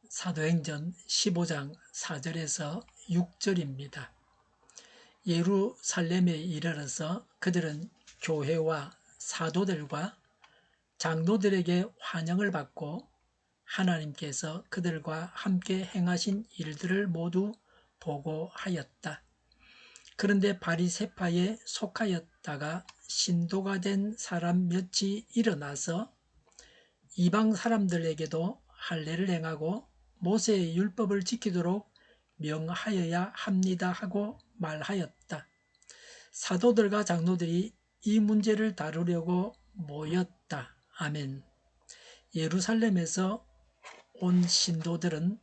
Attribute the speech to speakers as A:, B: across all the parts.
A: 사도행전 15장 4절에서 6절입니다. 예루살렘에 이르러서 그들은 교회와 사도들과 장로들에게 환영을 받고 하나님께서 그들과 함께 행하신 일들을 모두 보고하였다. 그런데 바리새파에 속하였다가 신도가 된 사람 몇이 일어나서 이방 사람들에게도 할례를 행하고 모세의 율법을 지키도록 명하여야 합니다 하고 말하였다. 사도들과 장로들이 이 문제를 다루려고 모였다. 아멘. 예루살렘에서 온 신도들은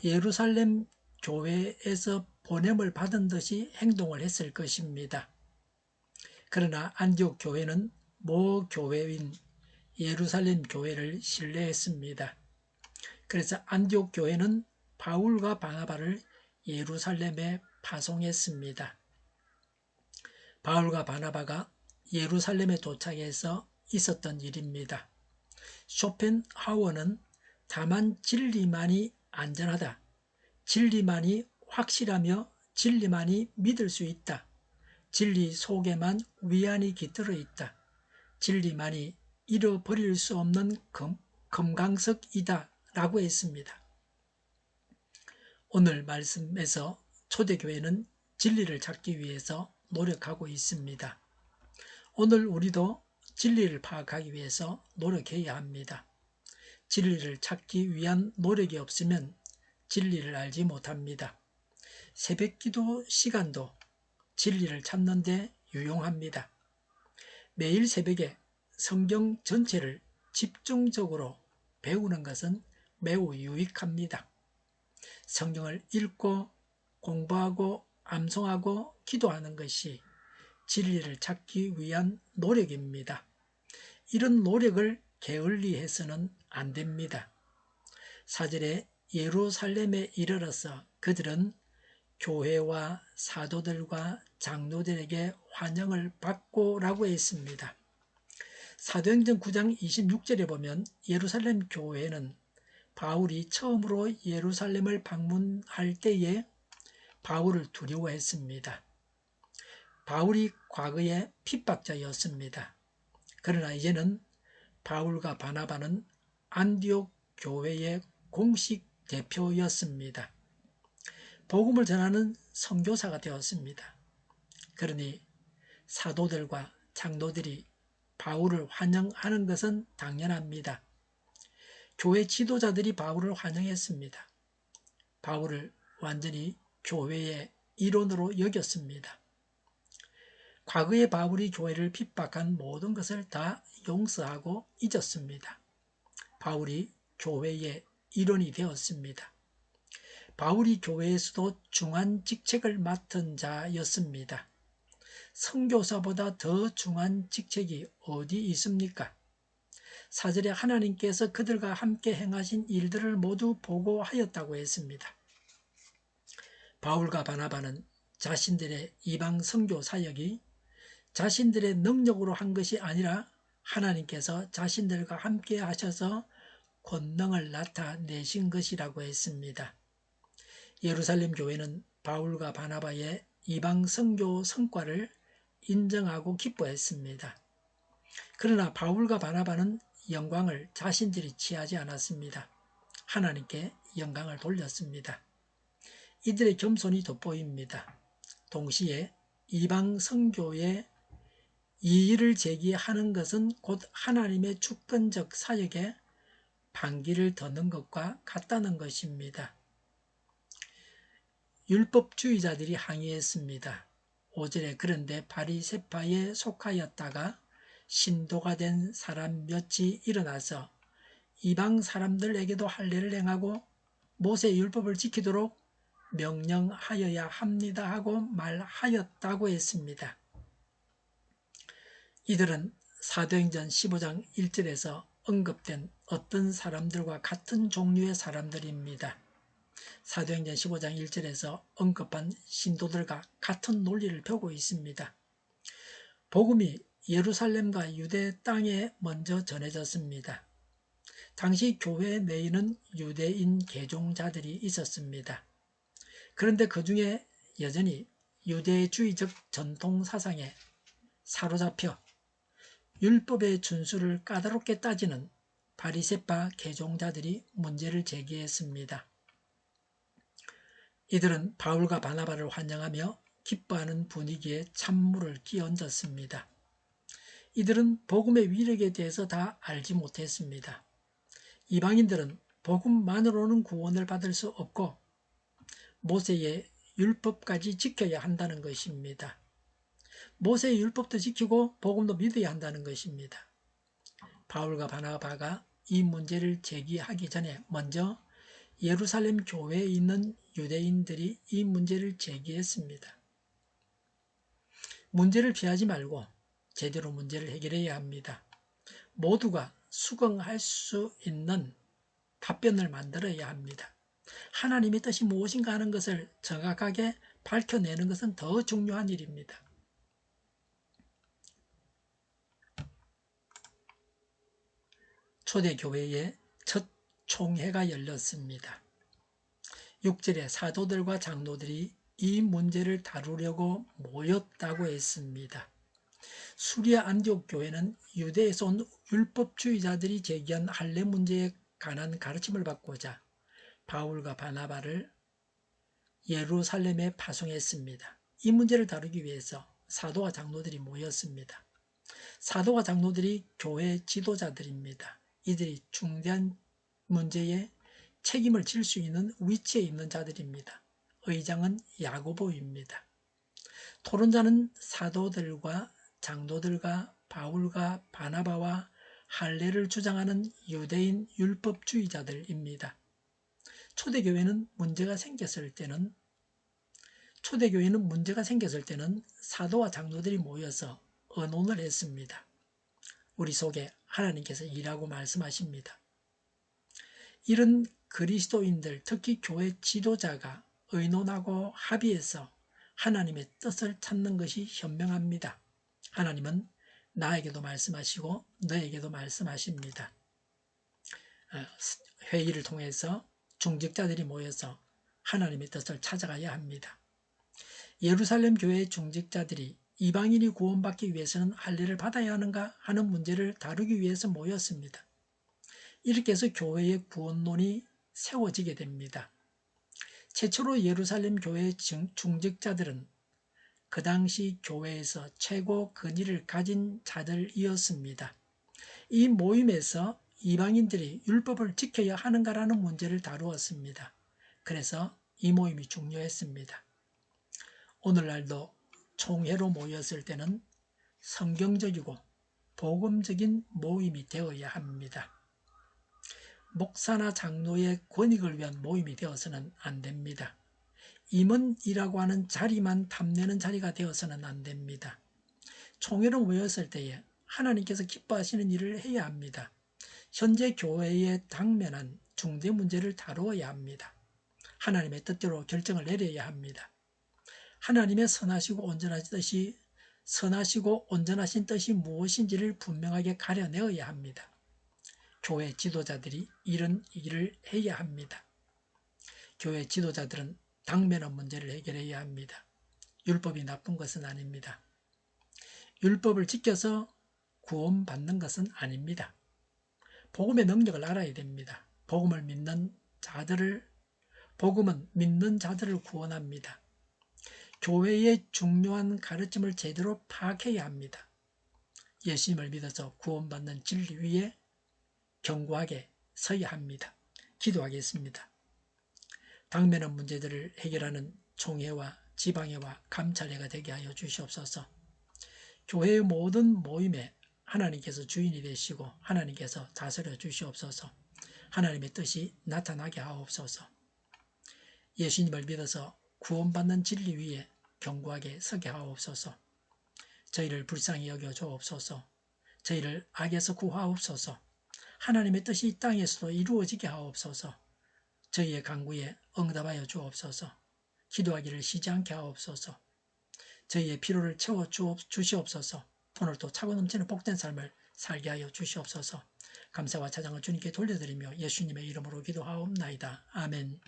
A: 예루살렘 교회에서 보냄을 받은 듯이 행동을 했을 것입니다. 그러나 안디옥 교회는 모교회인 예루살렘 교회를 신뢰했습니다. 그래서 안디옥 교회는 바울과 바나바를 예루살렘에 파송했습니다. 바울과 바나바가 예루살렘에 도착해서 있었던 일입니다. 쇼펜하우어는 다만 진리만이 안전하다, 진리만이 확실하며 진리만이 믿을 수 있다, 진리 속에만 위안이 깃들어 있다, 진리만이 잃어버릴 수 없는 금강석이다 라고 했습니다. 오늘 말씀에서 초대교회는 진리를 찾기 위해서 노력하고 있습니다. 오늘 우리도 진리를 파악하기 위해서 노력해야 합니다. 진리를 찾기 위한 노력이 없으면 진리를 알지 못합니다. 새벽기도 시간도 진리를 찾는 데 유용합니다. 매일 새벽에 성경 전체를 집중적으로 배우는 것은 매우 유익합니다. 성경을 읽고 공부하고 암송하고 기도하는 것이 진리를 찾기 위한 노력입니다. 이런 노력을 게을리해서는 안 됩니다. 4절에 예루살렘에 이르러서 그들은 교회와 사도들과 장로들에게 환영을 받고 라고 했습니다. 사도행전 9장 26절에 보면 예루살렘 교회는 바울이 처음으로 예루살렘을 방문할 때에 바울을 두려워했습니다. 바울이 과거에 핍박자였습니다. 그러나 이제는 바울과 바나바는 안디옥 교회의 공식 대표였습니다. 복음을 전하는 선교사가 되었습니다. 그러니 사도들과 장로들이 바울을 환영하는 것은 당연합니다. 교회 지도자들이 바울을 환영했습니다. 바울을 완전히 교회의 일원으로 여겼습니다. 과거에 바울이 교회를 핍박한 모든 것을 다 용서하고 잊었습니다. 바울이 교회의 일원이 되었습니다. 바울이 교회에서도 중한 직책을 맡은 자였습니다. 선교사보다 더 중한 직책이 어디 있습니까? 4절에 하나님께서 그들과 함께 행하신 일들을 모두 보고하였다고 했습니다. 바울과 바나바는 자신들의 이방 선교 사역이 자신들의 능력으로 한 것이 아니라 하나님께서 자신들과 함께 하셔서 권능을 나타내신 것이라고 했습니다. 예루살렘 교회는 바울과 바나바의 이방 선교 성과를 인정하고 기뻐했습니다. 그러나 바울과 바나바는 영광을 자신들이 취하지 않았습니다. 하나님께 영광을 돌렸습니다. 이들의 겸손이 돋보입니다. 동시에 이방 선교에 이의를 제기하는 것은 곧 하나님의 주권적 사역에 반기를 드는 것과 같다는 것입니다. 율법주의자들이 항의했습니다. 5절에 그런데 바리새파에 속하였다가 신도가 된 사람 몇이 일어나서 이방 사람들에게도 할례를 행하고 모세의 율법을 지키도록 명령하여야 합니다 하고 말하였다고 했습니다. 이들은 사도행전 15장 1절에서 언급된 어떤 사람들과 같은 종류의 사람들입니다. 사도행전 15장 1절에서 언급한 신도들과 같은 논리를 펴고 있습니다. 복음이 예루살렘과 유대 땅에 먼저 전해졌습니다. 당시 교회 내에는 유대인 개종자들이 있었습니다. 그런데 그 중에 여전히 유대주의적 전통 사상에 사로잡혀 율법의 준수를 까다롭게 따지는 바리새파 개종자들이 문제를 제기했습니다. 이들은 바울과 바나바를 환영하며 기뻐하는 분위기에 찬물을 끼얹었습니다. 이들은 복음의 위력에 대해서 다 알지 못했습니다. 이방인들은 복음만으로는 구원을 받을 수 없고 모세의 율법까지 지켜야 한다는 것입니다. 모세의 율법도 지키고 복음도 믿어야 한다는 것입니다. 바울과 바나바가 이 문제를 제기하기 전에 먼저 예루살렘 교회에 있는 유대인들이 이 문제를 제기했습니다. 문제를 피하지 말고 제대로 문제를 해결해야 합니다. 모두가 수긍할 수 있는 답변을 만들어야 합니다. 하나님의 뜻이 무엇인가 하는 것을 정확하게 밝혀내는 것은 더 중요한 일입니다. 초대교회의 첫 총회가 열렸습니다. 6절에 사도들과 장로들이 이 문제를 다루려고 모였다고 했습니다. 수리아 안디옥 교회는 유대에서 온 율법주의자들이 제기한 할례 문제에 관한 가르침을 받고자 바울과 바나바를 예루살렘에 파송했습니다. 이 문제를 다루기 위해서 사도와 장로들이 모였습니다. 사도와 장로들이 교회 지도자들입니다. 이들이 중대한 문제에 책임을 질 수 있는 위치에 있는 자들입니다. 의장은 야고보입니다. 토론자는 사도들과 장로들과 바울과 바나바와 할례를 주장하는 유대인 율법주의자들입니다. 초대교회는 문제가 생겼을 때는 사도와 장로들이 모여서 의논을 했습니다. 우리 속에 하나님께서 일하고 말씀하십니다. 이런 그리스도인들, 특히 교회 지도자가 의논하고 합의해서 하나님의 뜻을 찾는 것이 현명합니다. 하나님은 나에게도 말씀하시고 너에게도 말씀하십니다. 회의를 통해서 중직자들이 모여서 하나님의 뜻을 찾아가야 합니다. 예루살렘 교회의 중직자들이 이방인이 구원받기 위해서는 할례를 받아야 하는가 하는 문제를 다루기 위해서 모였습니다. 이렇게 해서 교회의 구원론이 세워지게 됩니다. 최초로 예루살렘 교회의 중직자들은 그 당시 교회에서 최고 권위를 가진 자들이었습니다. 이 모임에서 이방인들이 율법을 지켜야 하는가라는 문제를 다루었습니다. 그래서 이 모임이 중요했습니다. 오늘날도 총회로 모였을 때는 성경적이고 복음적인 모임이 되어야 합니다. 목사나 장로의 권익을 위한 모임이 되어서는 안 됩니다. 임원이라고 하는 자리만 탐내는 자리가 되어서는 안 됩니다. 총회로 모였을 때에 하나님께서 기뻐하시는 일을 해야 합니다. 현재 교회에 당면한 중대 문제를 다루어야 합니다. 하나님의 뜻대로 결정을 내려야 합니다. 하나님의 선하시고 온전하신 뜻이 무엇인지를 분명하게 가려내어야 합니다. 교회 지도자들이 이런 일을 해야 합니다. 교회 지도자들은 당면한 문제를 해결해야 합니다. 율법이 나쁜 것은 아닙니다. 율법을 지켜서 구원받는 것은 아닙니다. 복음의 능력을 알아야 됩니다. 복음은 믿는 자들을 구원합니다. 교회의 중요한 가르침을 제대로 파악해야 합니다. 예수님을 믿어서 구원받는 진리 위에 견고하게 서야 합니다. 기도하겠습니다. 당면한 문제들을 해결하는 총회와 지방회와 감찰회가 되게 하여 주시옵소서. 교회의 모든 모임에 하나님께서 주인이 되시고 하나님께서 다스려 주시옵소서. 하나님의 뜻이 나타나게 하옵소서. 예수님을 믿어서 구원받는 진리 위에 견고하게 서게 하옵소서. 저희를 불쌍히 여겨 주옵소서. 저희를 악에서 구하옵소서. 하나님의 뜻이 이 땅에서도 이루어지게 하옵소서. 저희의 간구에 응답하여 주옵소서. 기도하기를 쉬지 않게 하옵소서. 저희의 피로를 채워 주시옵소서. 오늘도 차고 넘치는 복된 삶을 살게 하여 주시옵소서. 감사와 찬양을 주님께 돌려드리며 예수님의 이름으로 기도하옵나이다. 아멘.